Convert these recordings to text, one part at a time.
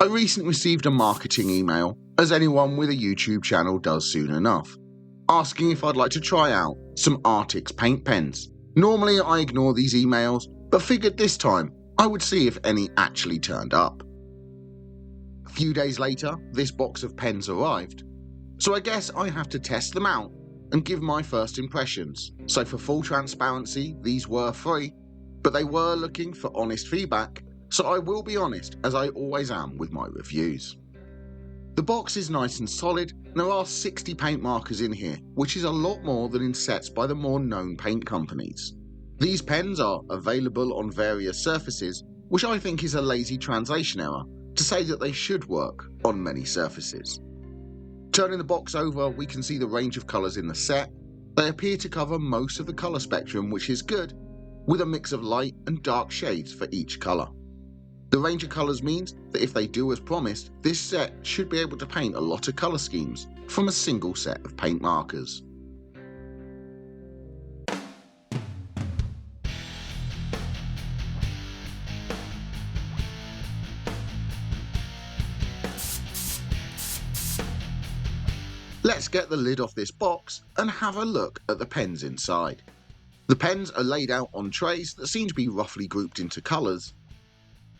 I recently received a marketing email, as anyone with a YouTube channel does soon enough, asking if I'd like to try out some Arrtx paint pens. Normally I ignore these emails, but figured this time I would see if any actually turned up. A few days later, this box of pens arrived, so I guess I have to test them out and give my first impressions. So for full transparency, these were free, but they were looking for honest feedback, so I will be honest, as I always am with my reviews. The box is nice and solid, and there are 60 paint markers in here, which is a lot more than in sets by the more known paint companies. These pens are available on various surfaces, which I think is a lazy translation error to say that they should work on many surfaces. Turning the box over, we can see the range of colours in the set. They appear to cover most of the colour spectrum, which is good, with a mix of light and dark shades for each colour. The range of colours means that if they do as promised, this set should be able to paint a lot of colour schemes from a single set of paint markers. Let's get the lid off this box and have a look at the pens inside. The pens are laid out on trays that seem to be roughly grouped into colours.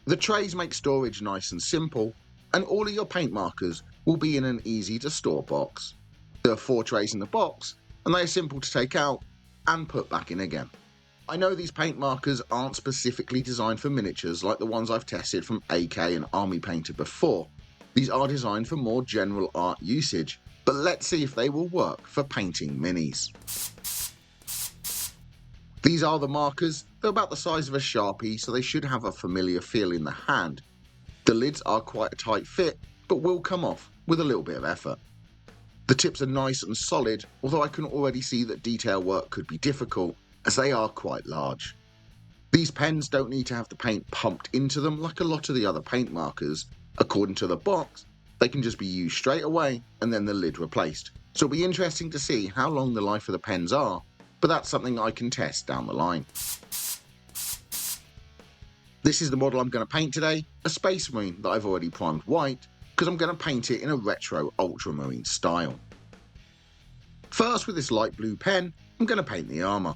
The trays make storage nice and simple, and all of your paint markers will be in an easy to store box. There are 4 trays in the box, and they are simple to take out and put back in again. I know these paint markers aren't specifically designed for miniatures like the ones I've tested from AK and Army Painter before. These are designed for more general art usage, but let's see if they will work for painting minis. These are the markers. They're about the size of a Sharpie, so they should have a familiar feel in the hand. The lids are quite a tight fit, but will come off with a little bit of effort. The tips are nice and solid, although I can already see that detail work could be difficult, as they are quite large. These pens don't need to have the paint pumped into them like a lot of the other paint markers. According to the box, they can just be used straight away and then the lid replaced. So it'll be interesting to see how long the life of the pens are, but that's something I can test down the line. This is the model I'm going to paint today, a Space Marine that I've already primed white, because I'm going to paint it in a retro Ultramarine style. First, with this light blue pen, I'm going to paint the armour.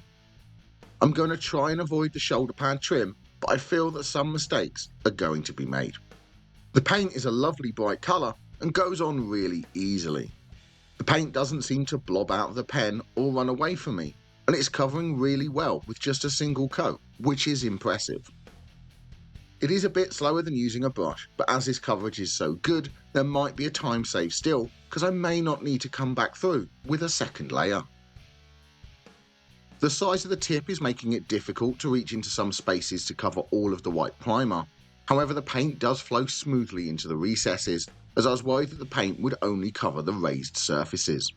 I'm going to try and avoid the shoulder pad trim, but I feel that some mistakes are going to be made. The paint is a lovely bright colour and goes on really easily. The paint doesn't seem to blob out of the pen or run away from me, and it's covering really well with just a single coat, which is impressive. It is a bit slower than using a brush, but as this coverage is so good, there might be a time save still, because I may not need to come back through with a second layer. The size of the tip is making it difficult to reach into some spaces to cover all of the white primer. However, the paint does flow smoothly into the recesses, as I was worried that the paint would only cover the raised surfaces.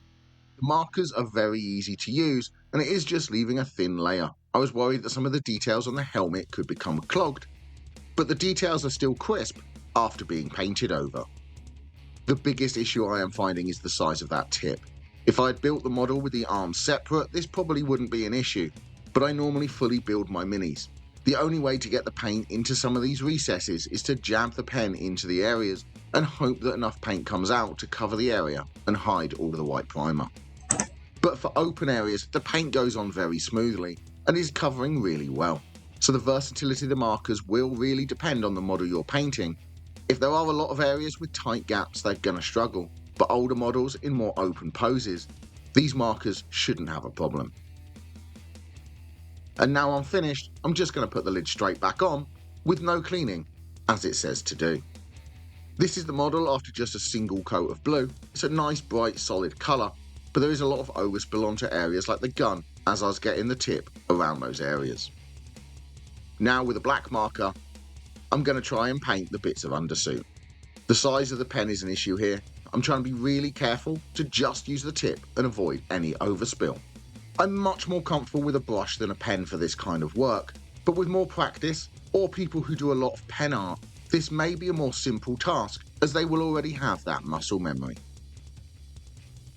The markers are very easy to use, and it is just leaving a thin layer. I was worried that some of the details on the helmet could become clogged, but the details are still crisp after being painted over. The biggest issue I am finding is the size of that tip. If I had built the model with the arms separate, this probably wouldn't be an issue, but I normally fully build my minis. The only way to get the paint into some of these recesses is to jab the pen into the areas and hope that enough paint comes out to cover the area and hide all of the white primer. But for open areas, the paint goes on very smoothly and is covering really well. So the versatility of the markers will really depend on the model you're painting. If there are a lot of areas with tight gaps, they're going to struggle, but older models in more open poses, these markers shouldn't have a problem. And now I'm finished, I'm just going to put the lid straight back on with no cleaning, as it says to do. This is the model after just a single coat of blue. It's a nice bright solid colour, but there is a lot of overspill onto areas like the gun as I was getting the tip around those areas. Now with a black marker, I'm going to try and paint the bits of undersuit. The size of the pen is an issue here. I'm trying to be really careful to just use the tip and avoid any overspill. I'm much more comfortable with a brush than a pen for this kind of work, but with more practice, or people who do a lot of pen art, this may be a more simple task as they will already have that muscle memory.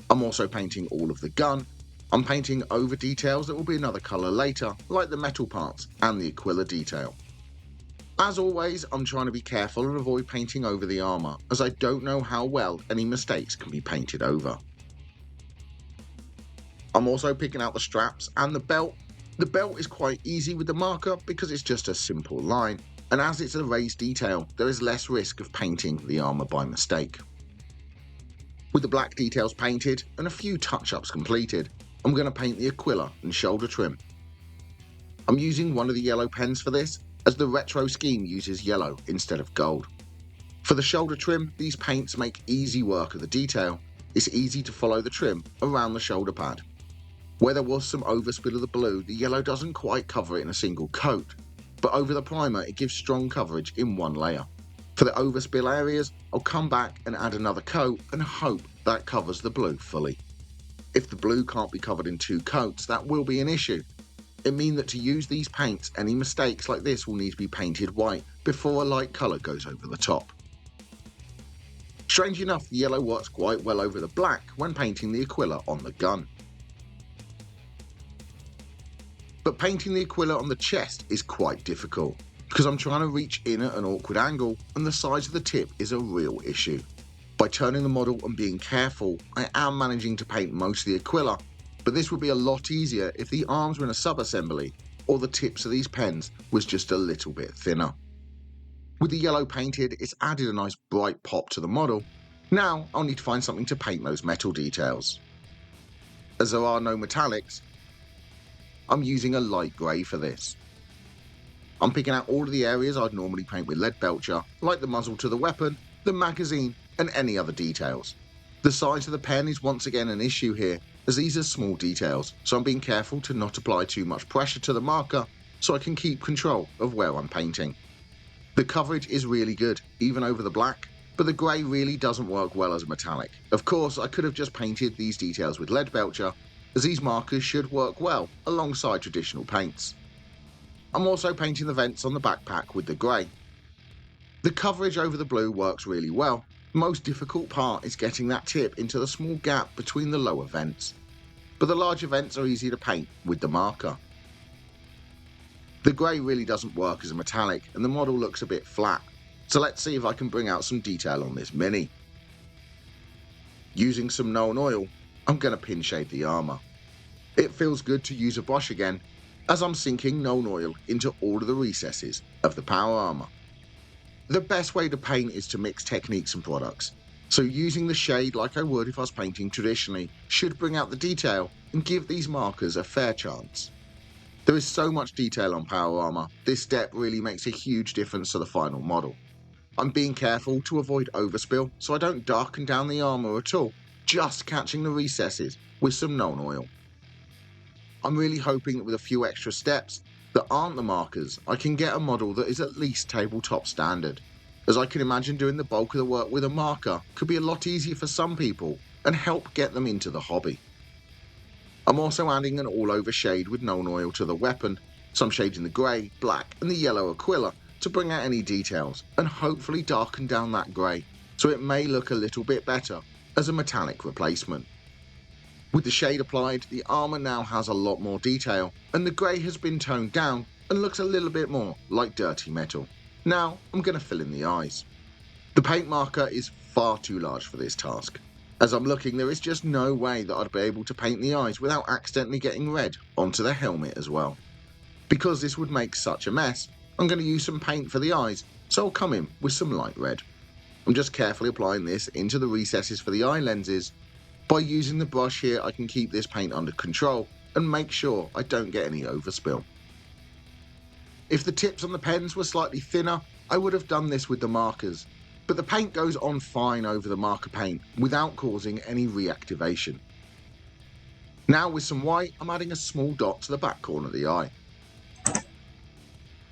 I'm also painting all of the gun. I'm painting over details that will be another colour later, like the metal parts and the Aquila detail. As always, I'm trying to be careful and avoid painting over the armour, as I don't know how well any mistakes can be painted over. I'm also picking out the straps and the belt. The belt is quite easy with the marker because it's just a simple line, and as it's a raised detail, there is less risk of painting the armour by mistake. With the black details painted and a few touch-ups completed, I'm going to paint the Aquila and shoulder trim. I'm using one of the yellow pens for this, as the retro scheme uses yellow instead of gold. For the shoulder trim, these paints make easy work of the detail. It's easy to follow the trim around the shoulder pad. Where there was some overspill of the blue, the yellow doesn't quite cover it in a single coat, but over the primer it gives strong coverage in one layer. For the overspill areas, I'll come back and add another coat and hope that covers the blue fully. If the blue can't be covered in two coats, that will be an issue. It means that to use these paints, any mistakes like this will need to be painted white before a light colour goes over the top. Strange enough, the yellow works quite well over the black when painting the Aquila on the gun. But painting the Aquila on the chest is quite difficult, because I'm trying to reach in at an awkward angle and the size of the tip is a real issue. By turning the model and being careful, I am managing to paint most of the Aquila, but this would be a lot easier if the arms were in a sub-assembly or the tips of these pens was just a little bit thinner. With the yellow painted, it's added a nice bright pop to the model. Now I'll need to find something to paint those metal details. As there are no metallics, I'm using a light grey for this. I'm picking out all of the areas I'd normally paint with lead belcher, like the muzzle to the weapon, the magazine, and any other details. The size of the pen is once again an issue here, as these are small details, so I'm being careful to not apply too much pressure to the marker so I can keep control of where I'm painting. The coverage is really good, even over the black, but the grey really doesn't work well as a metallic. Of course, I could have just painted these details with lead belcher, as these markers should work well alongside traditional paints. I'm also painting the vents on the backpack with the grey. The coverage over the blue works really well. The most difficult part is getting that tip into the small gap between the lower vents, but the larger vents are easy to paint with the marker. The grey really doesn't work as a metallic and the model looks a bit flat, so let's see if I can bring out some detail on this mini. Using some known oil, I'm going to pin shade the armour. It feels good to use a brush again, as I'm sinking known oil into all of the recesses of the power armour. The best way to paint is to mix techniques and products, so using the shade like I would if I was painting traditionally should bring out the detail and give these markers a fair chance. There is so much detail on power armour, this step really makes a huge difference to the final model. I'm being careful to avoid overspill so I don't darken down the armour at all, just catching the recesses with some known oil. I'm really hoping that with a few extra steps that aren't the markers, I can get a model that is at least tabletop standard, as I can imagine doing the bulk of the work with a marker could be a lot easier for some people and help get them into the hobby. I'm also adding an all-over shade with known oil to the weapon, some shades in the grey, black and the yellow Aquila to bring out any details and hopefully darken down that grey so it may look a little bit better as a metallic replacement. With the shade applied, the armour now has a lot more detail and the grey has been toned down and looks a little bit more like dirty metal. Now I'm going to fill in the eyes. The paint marker is far too large for this task. As I'm looking, there is just no way that I'd be able to paint the eyes without accidentally getting red onto the helmet as well. Because this would make such a mess, I'm going to use some paint for the eyes, so I'll come in with some light red. I'm just carefully applying this into the recesses for the eye lenses. By using the brush here, I can keep this paint under control and make sure I don't get any overspill. If the tips on the pens were slightly thinner, I would have done this with the markers, but the paint goes on fine over the marker paint without causing any reactivation. Now with some white, I'm adding a small dot to the back corner of the eye.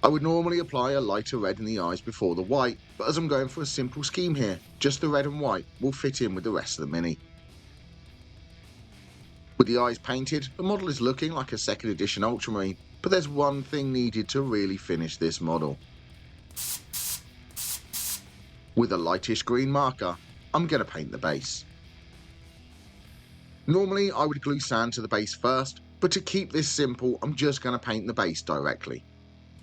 I would normally apply a lighter red in the eyes before the white, but as I'm going for a simple scheme here, just the red and white will fit in with the rest of the mini. With the eyes painted, the model is looking like a 2nd edition Ultramarine, but there's one thing needed to really finish this model. With a lightish green marker, I'm going to paint the base. Normally I would glue sand to the base first, but to keep this simple I'm just going to paint the base directly.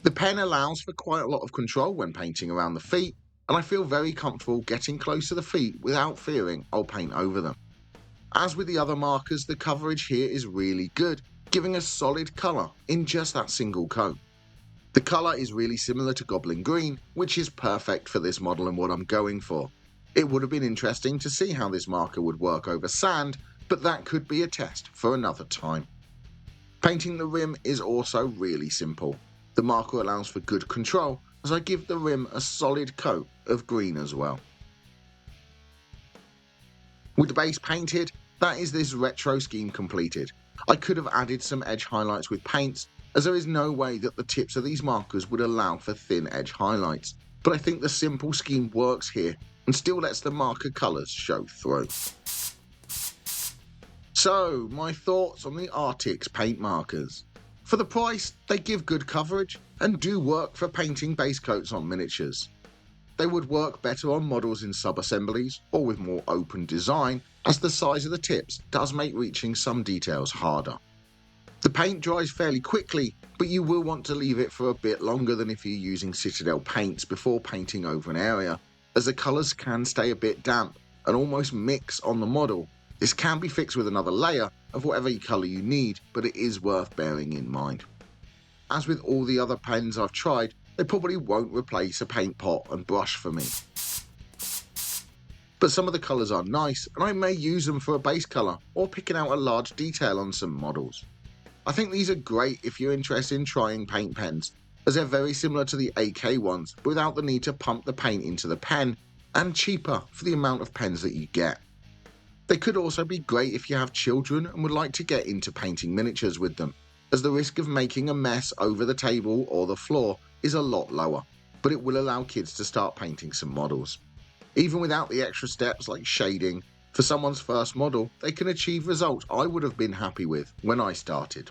The pen allows for quite a lot of control when painting around the feet, and I feel very comfortable getting close to the feet without fearing I'll paint over them. As with the other markers, the coverage here is really good, giving a solid colour in just that single coat. The colour is really similar to Goblin Green, which is perfect for this model and what I'm going for. It would have been interesting to see how this marker would work over sand, but that could be a test for another time. Painting the rim is also really simple. The marker allows for good control as I give the rim a solid coat of green as well. With the base painted, that is this retro scheme completed. I could have added some edge highlights with paints, as there is no way that the tips of these markers would allow for thin edge highlights, but I think the simple scheme works here and still lets the marker colours show through. So, my thoughts on the Arrtx paint markers. For the price, they give good coverage and do work for painting base coats on miniatures. They would work better on models in sub-assemblies or with more open design, as the size of the tips does make reaching some details harder. The paint dries fairly quickly, but you will want to leave it for a bit longer than if you're using Citadel paints before painting over an area, as the colours can stay a bit damp and almost mix on the model. This can be fixed with another layer of whatever colour you need, but it is worth bearing in mind. As with all the other pens I've tried, they probably won't replace a paint pot and brush for me. But some of the colours are nice, and I may use them for a base colour or picking out a large detail on some models. I think these are great if you're interested in trying paint pens, as they're very similar to the AK ones, but without the need to pump the paint into the pen, and cheaper for the amount of pens that you get. They could also be great if you have children and would like to get into painting miniatures with them, as the risk of making a mess over the table or the floor is a lot lower, but it will allow kids to start painting some models. Even without the extra steps like shading, for someone's first model, they can achieve results I would have been happy with when I started.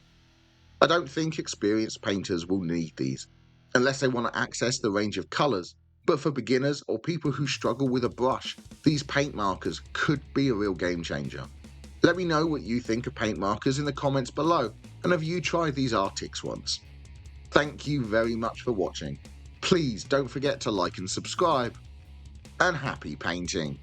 I don't think experienced painters will need these, unless they want to access the range of colours, but for beginners or people who struggle with a brush, these paint markers could be a real game changer. Let me know what you think of paint markers in the comments below, and have you tried these Arrtx ones? Thank you very much for watching. Please don't forget to like and subscribe, and happy painting!